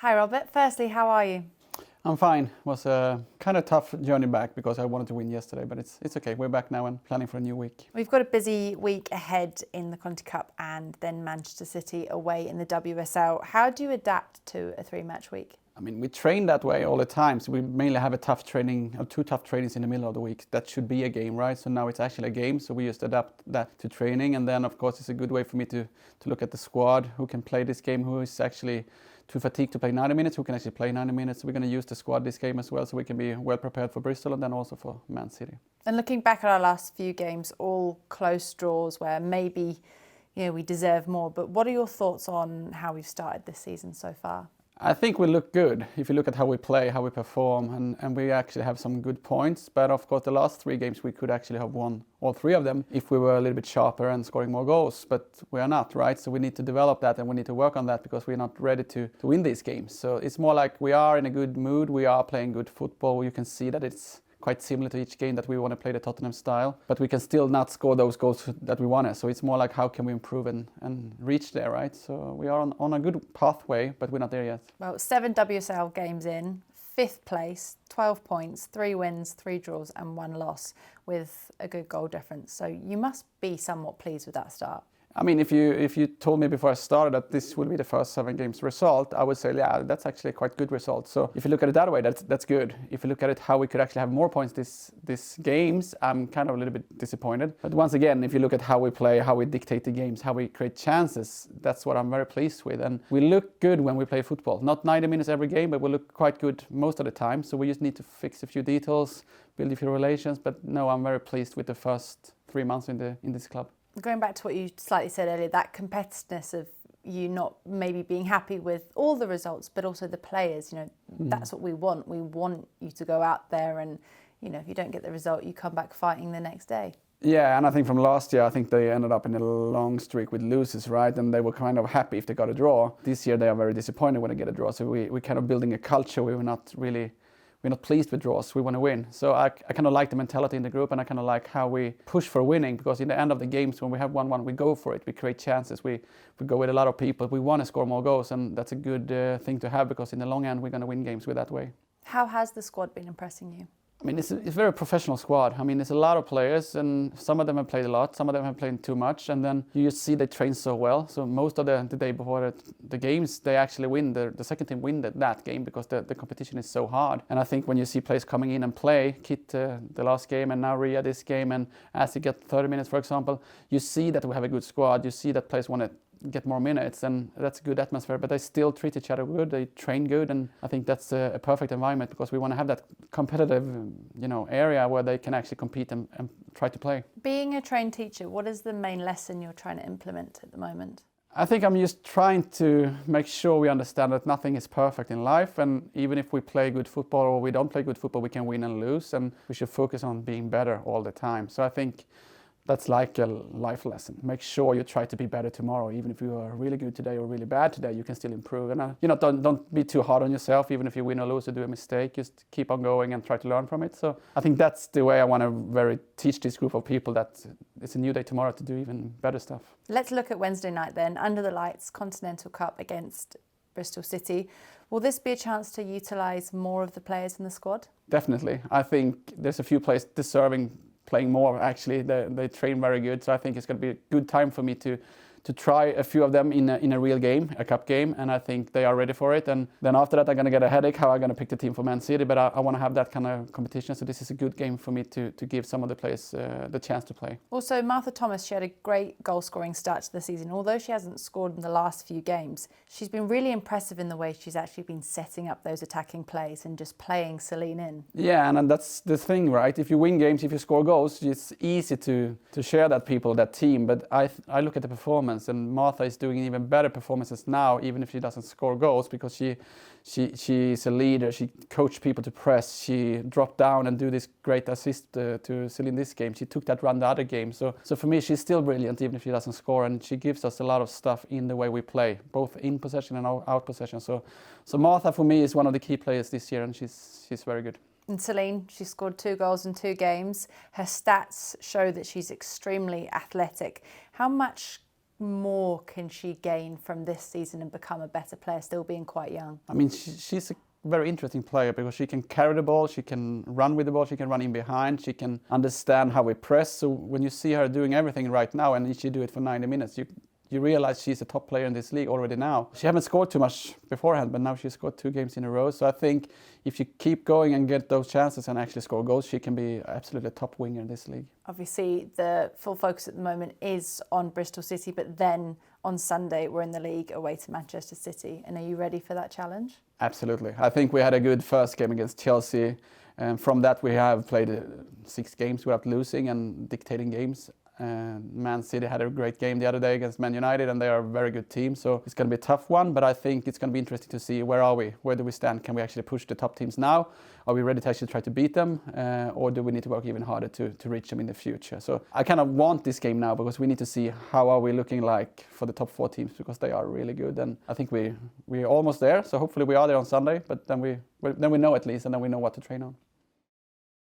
Hi Robert, firstly how are you? I'm fine. It was a kind of tough journey back because I wanted to win yesterday, but it's okay. We're back now and planning for a new week. We've got a busy week ahead in the Conti Cup and then Manchester City away in the WSL. How do you adapt to a 3-match week? I mean, we train that way all the time, so we mainly have a tough training, or 2 tough trainings in the middle of the week. That should be a game, right? So now it's actually a game, so we just adapt that to training. And then, of course, it's a good way for me to look at the squad, who can play this game, who is actually too fatigued to play 90 minutes, who can actually play 90 minutes. We're going to use the squad this game as well, so we can be well prepared for Bristol and then also for Man City. And looking back at our last few games, all close draws where maybe we deserve more, but what are your thoughts on how we've started this season so far? I think we look good if you look at how we play, how we perform, and we actually have some good points. But of course, the last 3 games we could actually have won all 3 of them if we were a little bit sharper and scoring more goals. But we are not, right? So we need to develop that and we need to work on that because we're not ready to win these games. So it's more like we are in a good mood, we are playing good football. You can see that it's quite similar to each game that we want to play the Tottenham style, but we can still not score those goals that we want to. So it's more like how can we improve and reach there, right? So we are on a good pathway, but we're not there yet. Well, 7 WSL games in, 5th place, 12 points, 3 wins, 3 draws and 1 loss with a good goal difference. So you must be somewhat pleased with that start. I mean, if you told me before I started that this would be the first 7 games result, I would say, yeah, that's actually a quite good result. So if you look at it that way, that's good. If you look at it how we could actually have more points this games, I'm kind of a little bit disappointed. But once again, if you look at how we play, how we dictate the games, how we create chances, that's what I'm very pleased with. And we look good when we play football. Not 90 minutes every game, but we look quite good most of the time. So we just need to fix a few details, build a few relations. But no, I'm very pleased with the first 3 months in this club. Going back to what you slightly said earlier, that competitiveness of you not maybe being happy with all the results, but also the players, that's what we want. We want you to go out there and, if you don't get the result, you come back fighting the next day. Yeah, and I think from last year, I think they ended up in a long streak with losses, right? And they were kind of happy if they got a draw. This year, they are very disappointed when they get a draw. So we're kind of building a culture where we're not pleased with draws, we want to win. So I kind of like the mentality in the group and I kind of like how we push for winning because in the end of the games when we have 1-1, we go for it, we create chances, we go with a lot of people, we want to score more goals and that's a good thing to have because in the long end we're going to win games with that way. How has the squad been impressing you? I mean, it's a very professional squad. I mean, there's a lot of players and some of them have played a lot, some of them have played too much and then you just see they train so well. So most of the day before the games, they actually win, the second team win that game because the competition is so hard. And I think when you see players coming in and play, Kit the last game and now Ria this game and as you get 30 minutes, for example, you see that we have a good squad, you see that players want to get more minutes and that's a good atmosphere, but they still treat each other good, they train good and I think that's a perfect environment because we want to have that competitive area where they can actually compete and try to play. Being a trained teacher, what is the main lesson you're trying to implement at the moment? I think I'm just trying to make sure we understand that nothing is perfect in life and even if we play good football or we don't play good football, we can win and lose and we should focus on being better all the time. So I think that's like a life lesson. Make sure you try to be better tomorrow. Even if you are really good today or really bad today, you can still improve. And don't be too hard on yourself. Even if you win or lose or do a mistake, just keep on going and try to learn from it. So I think that's the way I want to teach this group of people that it's a new day tomorrow to do even better stuff. Let's look at Wednesday night then. Under the lights, Continental Cup against Bristol City. Will this be a chance to utilise more of the players in the squad? Definitely. I think there's a few players deserving playing more actually. They train very good, so I think it's going to be a good time for me to try a few of them in a real game, a cup game, and I think they are ready for it. And then after that, I'm going to get a headache how I'm going to pick the team for Man City, but I want to have that kind of competition, so this is a good game for me to give some of the players the chance to play. Also, Martha Thomas, she had a great goal-scoring start to the season. Although she hasn't scored in the last few games, she's been really impressive in the way she's actually been setting up those attacking plays and just playing Seline in. Yeah, and that's the thing, right? If you win games, if you score goals, it's easy to share that team, but I look at the performance and Martha is doing even better performances now, even if she doesn't score goals, because she's a leader. She coached people to press. She dropped down and do this great assist to Seline this game. She took that run the other game. So for me, she's still brilliant, even if she doesn't score, and she gives us a lot of stuff in the way we play, both in possession and out possession. So Martha for me is one of the key players this year, and she's very good. And Seline, she scored 2 goals in 2 games. Her stats show that she's extremely athletic. How much more can she gain from this season and become a better player, still being quite young? I mean, she's a very interesting player because she can carry the ball, she can run with the ball, she can run in behind, she can understand how we press. So when you see her doing everything right now and she do it for 90 minutes, you realize she's a top player in this league already now. She haven't scored too much beforehand, but now she's scored 2 games in a row. So I think if you keep going and get those chances and actually score goals, she can be absolutely a top winger in this league. Obviously, the full focus at the moment is on Bristol City, but then on Sunday we're in the league away to Manchester City. And are you ready for that challenge? Absolutely. I think we had a good first game against Chelsea. And from that we have played 6 games without losing and dictating games. Man City had a great game the other day against Man United, and they are a very good team, so it's going to be a tough one, but I think it's going to be interesting to see where are we, where do we stand, can we actually push the top teams now, are we ready to actually try to beat them, or do we need to work even harder to reach them in the future. So I kind of want this game now because we need to see how are we looking like for the top 4 teams, because they are really good, and I think we're almost there, so hopefully we are there on Sunday, but then we know at least, and then we know what to train on.